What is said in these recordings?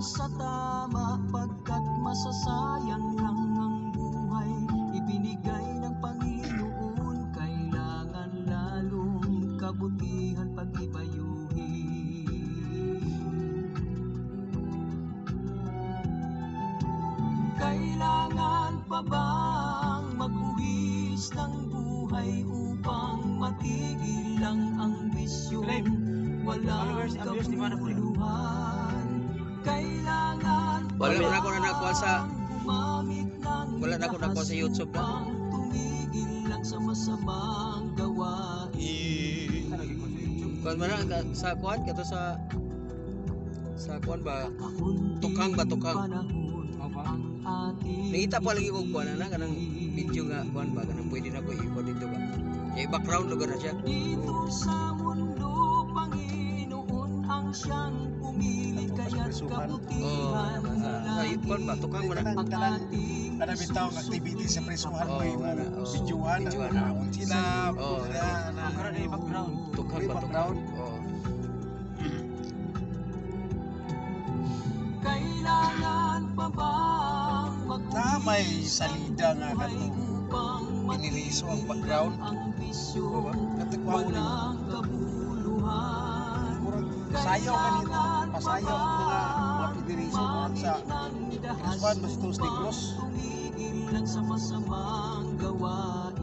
sa tama, pagkat masasayang lang ang buhay. Ibinigay ng Panginoon, kailangan lalong kabutihan pag-ibayuhin. Kailangan pa bang magbuhis ng buhay upang matigil lang ang bisyon? Walang kabuluhan. Kailangan Wala na ako na nakuha sa wala na ako nakuha sa YouTube na. Tumigil lang sa masamang gawain. Kuan man sa kuan kato sa kuan ba? Tukang ba tukang? Nakita pa lagi ko kuan na kanang video nga kuan ba kanang pwede na ko i-record dito ba. Kay background lugar na siya. Dito sa mundo, Panginoon ang siyang pumili, kaya't kabutihan Ay, kuan ba tukang man ang Kada bitaw ng activity sa presuhan mo videoan na sila na background tukang ba tukang. Kailangan pa bang na may salida nga katong iniliso ang background walang kabuluhan. Sayaw kanito, pasayaw ang mga federation sa presuhan mas Tuesday Cross. Tumigil lang sa masamang gawain.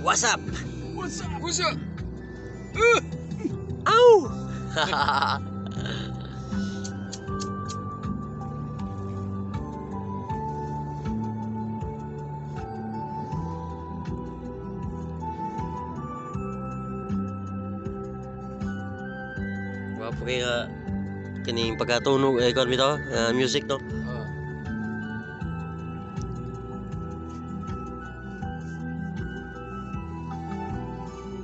What's up? What's up? What's up? Ow! Wapo kaya kining pagkatunog kon bitaw music to.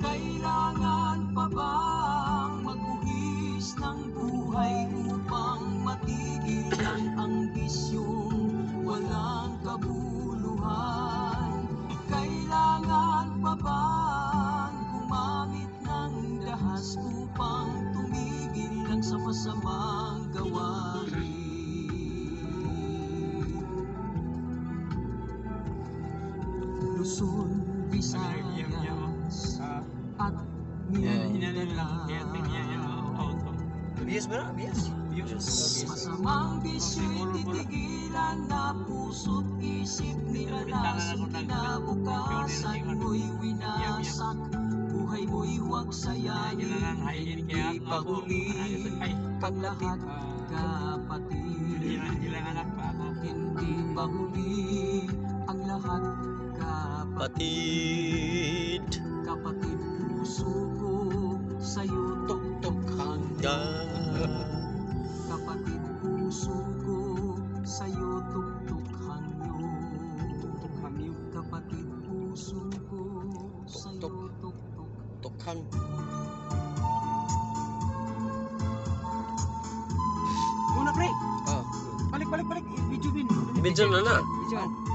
Kailangan pa bang magbuhis ng buhay upang matigil lang ang bisyong walang kabuluhan? Kailangan pa bang gumamit ng dahas upang tumigil lang sa masamang gawain? Luzon, Visayas at Mindanao. Bias ba? Bias. Masamang bisyo'y titigilan na puso't isip nilalason. Kinabukasan mo'y winasak, buhay mo'y huwag sayanin. Hindi pa huli ang lahat, kapatid. Hindi pa huli ang lahat, Patid. kapatid. Puso ko sa'yo tuktok hanggan. Kapatid, puso ko sa'yo tuktok hangyo. Kapatid, puso ko sa'yo tuktok. Tukhang. Muna pre, Oh. balik. Video bin. Video na na. Video.